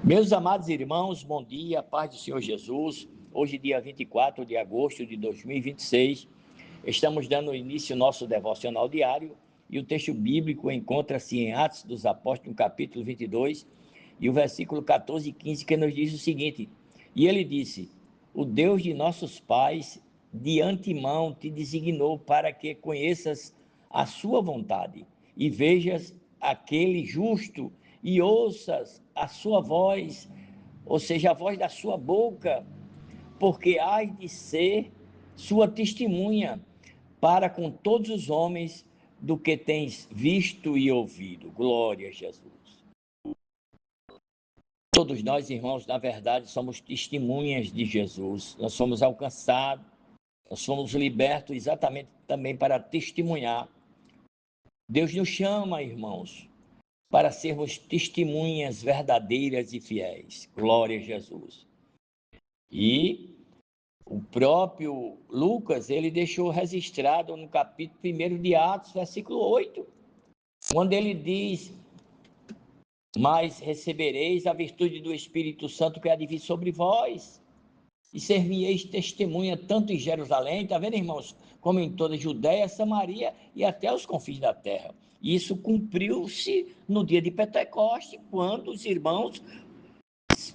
Meus amados irmãos, bom dia, paz do Senhor Jesus. Hoje, dia 24 de agosto de 2026, estamos dando início ao nosso devocional diário e o texto bíblico encontra-se em Atos dos Apóstolos, no capítulo 22, e o versículo 14 e 15, que nos diz o seguinte: E ele disse: O Deus de nossos pais de antemão te designou para que conheças a sua vontade e vejas aquele justo e ouças a sua voz, ou seja, a voz da sua boca, porque hás de ser sua testemunha para com todos os homens do que tens visto e ouvido. Glória a Jesus. Todos nós, irmãos, na verdade, somos testemunhas de Jesus. Nós somos alcançados, nós somos libertos exatamente também para testemunhar. Deus nos chama, irmãos, para sermos testemunhas verdadeiras e fiéis. Glória a Jesus. E o próprio Lucas, ele deixou registrado no capítulo 1 de Atos, versículo 8, quando ele diz: Mas recebereis a virtude do Espírito Santo que há de vir sobre vós, e servieis testemunha tanto em Jerusalém, está vendo, irmãos, como em toda a Judéia, Samaria e até os confins da terra. E isso cumpriu-se no dia de Pentecoste, quando os irmãos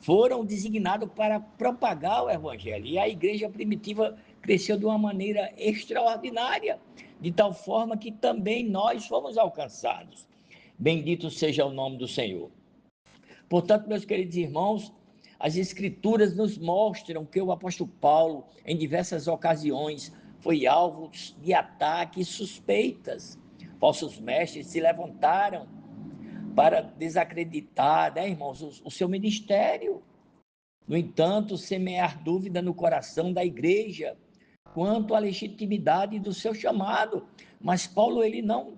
foram designados para propagar o evangelho. E a igreja primitiva cresceu de uma maneira extraordinária, de tal forma que também nós fomos alcançados. Bendito seja o nome do Senhor. Portanto, meus queridos irmãos, as Escrituras nos mostram que o apóstolo Paulo, em diversas ocasiões, foi alvo de ataques e suspeitas. Falsos mestres se levantaram para desacreditar, irmãos, o seu ministério. No entanto, semear dúvida no coração da igreja quanto à legitimidade do seu chamado. Mas Paulo, ele não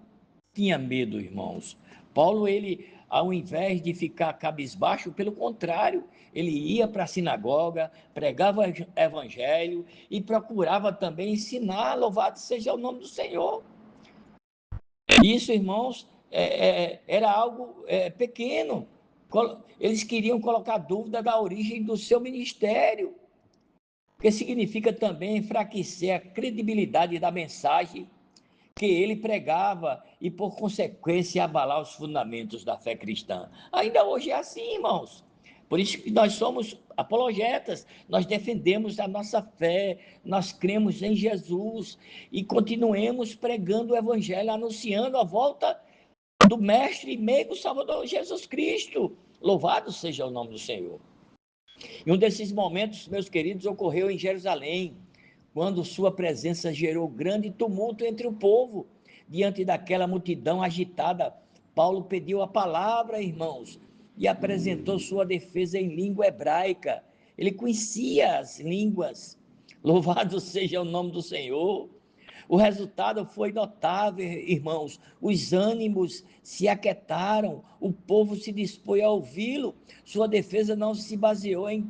tinha medo, irmãos. Paulo, ele, ao invés de ficar cabisbaixo, pelo contrário, ele ia para a sinagoga, pregava o evangelho e procurava também ensinar, louvado seja o nome do Senhor. Isso, irmãos, era algo pequeno. Eles queriam colocar dúvida da origem do seu ministério, que significa também enfraquecer a credibilidade da mensagem que ele pregava e, por consequência, abalar os fundamentos da fé cristã. Ainda hoje é assim, irmãos. Por isso que nós somos apologetas, nós defendemos a nossa fé, nós cremos em Jesus e continuemos pregando o evangelho, anunciando a volta do mestre e meigo Salvador Jesus Cristo. Louvado seja o nome do Senhor. E um desses momentos, meus queridos, ocorreu em Jerusalém, quando sua presença gerou grande tumulto entre o povo. Diante daquela multidão agitada, Paulo pediu a palavra, irmãos, e apresentou sua defesa em língua hebraica. Ele conhecia as línguas. Louvado seja o nome do Senhor. O resultado foi notável, irmãos. Os ânimos se aquietaram, o povo se dispôs a ouvi-lo. Sua defesa não se baseou em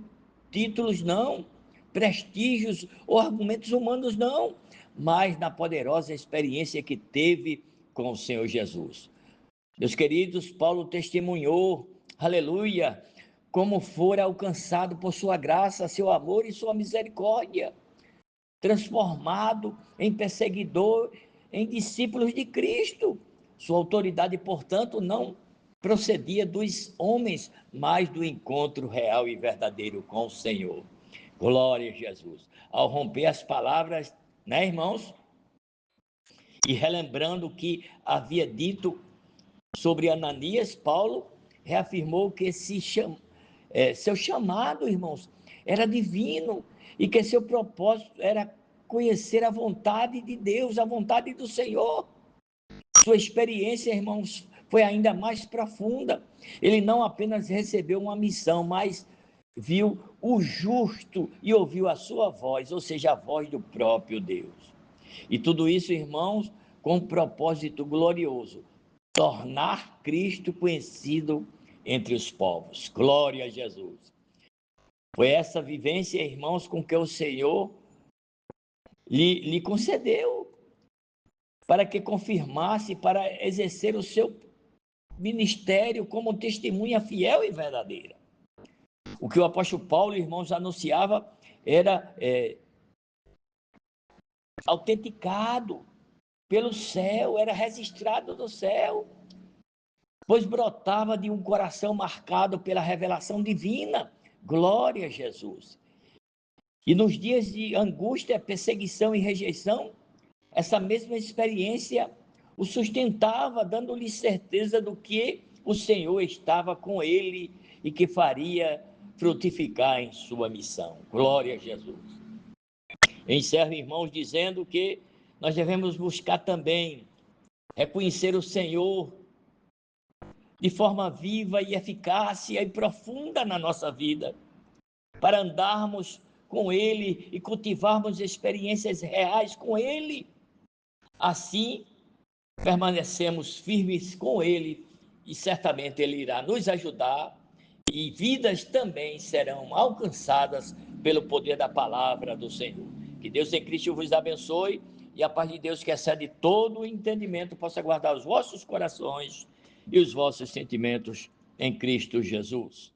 títulos, não, prestígios ou argumentos humanos, não, mas na poderosa experiência que teve com o Senhor Jesus. Meus queridos, Paulo testemunhou, aleluia, como fora alcançado por sua graça, seu amor e sua misericórdia, transformado em perseguidor, em discípulos de Cristo. Sua autoridade, portanto, não procedia dos homens, mas do encontro real e verdadeiro com o Senhor. Glória a Jesus. Ao romper as palavras, irmãos? E relembrando o que havia dito sobre Ananias, Paulo reafirmou que seu chamado, irmãos, era divino e que seu propósito era conhecer a vontade de Deus, a vontade do Senhor. Sua experiência, irmãos, foi ainda mais profunda. Ele não apenas recebeu uma missão, mas viu o justo e ouviu a sua voz, ou seja, a voz do próprio Deus. E tudo isso, irmãos, com um propósito glorioso: tornar Cristo conhecido entre os povos. Glória a Jesus. Foi essa vivência, irmãos, com que o Senhor lhe concedeu, para que confirmasse, para exercer o seu ministério como testemunha fiel e verdadeira. O que o apóstolo Paulo, irmãos, anunciava era autenticado pelo céu, era registrado no céu, pois brotava de um coração marcado pela revelação divina. Glória a Jesus. E nos dias de angústia, perseguição e rejeição, essa mesma experiência o sustentava, dando-lhe certeza do que o Senhor estava com ele e que faria frutificar em sua missão. Glória a Jesus. Encerro, irmãos, dizendo que nós devemos buscar também reconhecer o Senhor de forma viva e eficácia e profunda na nossa vida, para andarmos com Ele e cultivarmos experiências reais com Ele. Assim, permanecemos firmes com Ele e certamente Ele irá nos ajudar e vidas também serão alcançadas pelo poder da palavra do Senhor. Que Deus em Cristo vos abençoe e a paz de Deus, que excede todo o entendimento, possa guardar os vossos corações e os vossos sentimentos em Cristo Jesus.